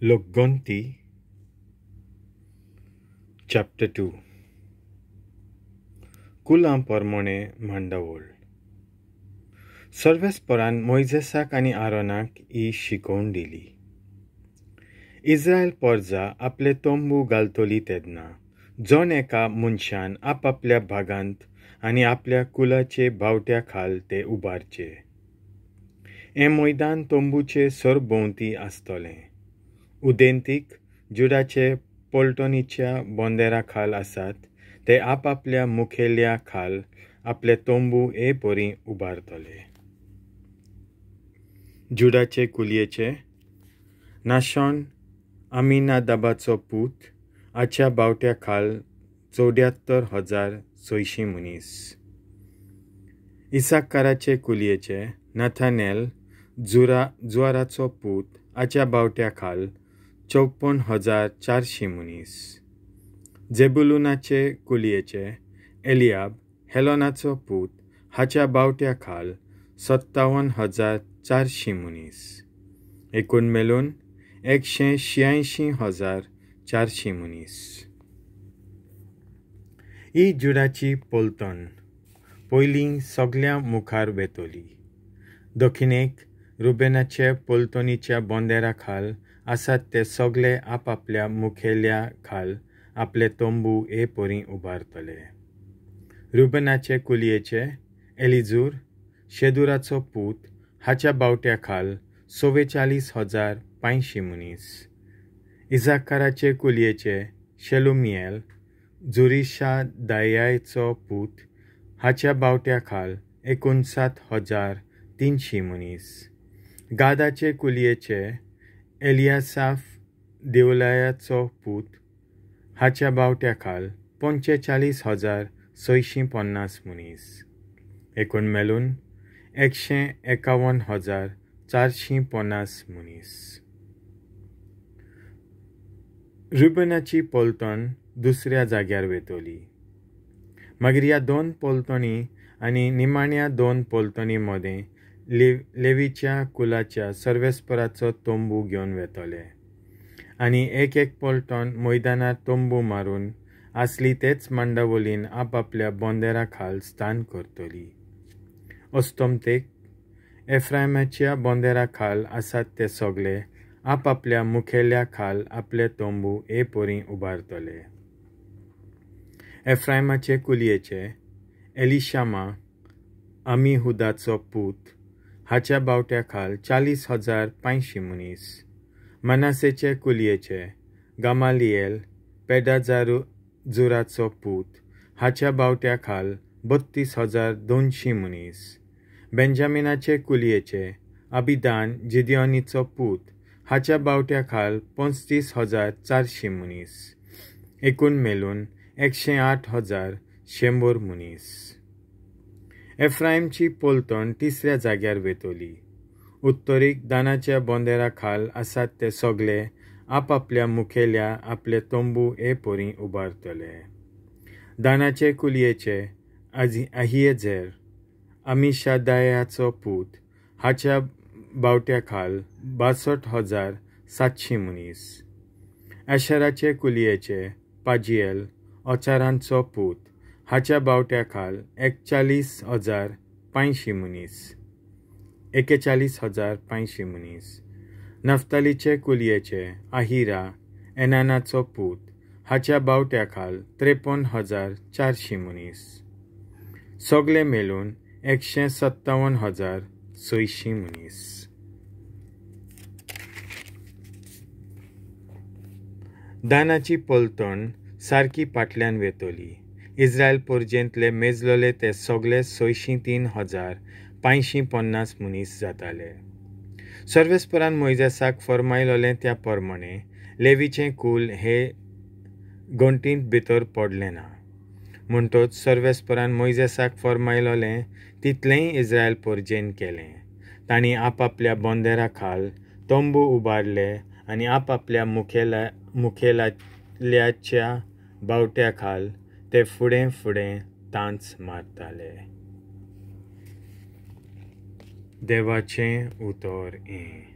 Logonti, chapter 2. कुलां परमोणे मांडावळ. सर्वेस्परान मोइजेसाक आनी आरोनाक ही शिकोवन दिली. इस्रायल परजा आपले तोंबू घालतली तेदना जोन एका मनशान आपल्या भागांत आनी आपल्या कुलाचे भावट्या खाल ते उबारचे. हें मैदान तोंबूचे सरभोंवती आसतलें. उदेंतीक जुडाचे पोल्टोनीच्या बोंदेरा खाल आसात ते आपल्या मुखेल्या खाल आपले तोंबू हे पोरी उबारतले. जुडाचे कुलयेचे नाशोन अमिनादाबाचो पूत हाच्या भावट्या खाल 74,600 मनीस. इसाकाराचे कुलयेचे नाथानेल जुआराचो पूत हाच्या भावट्या खाल 54,400 मनीस. जेबुलुनाचे कुलयेचे एलियाब हेलोनाचो पूत हाच्या भावट्या खाल 57,400 मनीस. एकूण मेळून 186,400 मनीस. ही जुडाची पोल्तण पयलीं सगळ्या मुखार वेतोली. दक्षिणेक रुबेनाचे पोल्तोनीच्या बोंदेरा खाल आसात ते सगळे आपल्या मुखेल्या खाल आपले तोंबू हे पोरी उबारतले. रुबेनाचे कुलयेचे एलिजूर शेदुराचो पूत हाच्या भावट्या खाल 44,500 मनीस. इसाकाराचे कुलयेचे शेलुमिएल जुरिशादायाचो पूत हाच्या भावट्या खाल 59,300 मनीस. गादाचे कुलयेचे एलियासाफ देवलायाचो पूत हाच्या भावट्या खाल 45,650 मनीस. एकूण मेळून 151,450 मनीस. रुबेनाची पोल्तण दुसऱ्या जाग्यार वेतोली. मागीर ह्या 2 पोल्तणी आनी निमाण्या 2 पोल्तणी मदें लेवीच्या कुलाच्या सर्वेस्पराचो तोंबू घेवन वेतले आनी एक पोल्टोन मैदानार तोंबू मारून आसली तेच मांडावलीन आपल्या बोंदेरा खाल स्थान करतली. अस्तोमतेक एफ्रायमाच्या बोंदेरा खाल आसात ते सगळे आपल्या मुखेल्या खाल आपले तोंबू हे पोरी उबारतले. एफ्रायमाचे कुलयेचे एलिशामा अमिहुदाचो पूत हाच्या भावट्या खाल 40,500 मनीस. मनासेचे कुलयेचे गामालिएल पेदाजुराचो पूत हाच्या भावट्या खाल 32,200 मनीस. बेंजामिनाचे कुलयेचे अबिदान जिदिओनीचो पूत हाच्या भावट्या खाल 35,400 मनीस. एकूण मेळून 108,100 मनीस. एफ्रायमची पोल्तण तिसऱ्या जाग्यार वेतोली. उत्तरीक दानाच्या बोंदेरा खाल आसात ते सगळे आपल्या मुखेल्या आपले तोंबू हे पोरी उबारतले. दानाचे कुलयेचे अहिएझेर अमिशादायाचो पूत हाच्या भावट्या खाल 62,700 मनीस. आशेराचे कुलयेचे पाजिएल ओचारांचो पूत हाच्या भावट्या खाल 41,500 मनीस. नफ्तालीचे कुलयेचे आहिरा एनानाचो पूत हाच्या भावट्या खाल 53,400 मनीस. सगळे मेळून 157,600 मनीस. दानाची पोल्तण सारकी फाटल्यान वेतोली. इस्रायल पोरजेंतले मेजलोले ते सगळे 603,550 मनीस जाताले. सर्वेस्परान मोइजेसाक फर्मायलोलें त्या प्रमाणे लेवीचें कुल हे गोंटींत भितर पडलें ना. म्हणटच सर्वेस्परान मोइजेसाक फर्मायलोलें तितलेंय इस्रायल पोरजेन केलें. तांणी आपल्या बोंदेरा खाल तोंबू उबारले आनी आपल्या मुखेल्याच्या भावट्या खाल ते फुडें तांच मारताले. देवाचें उतर हें.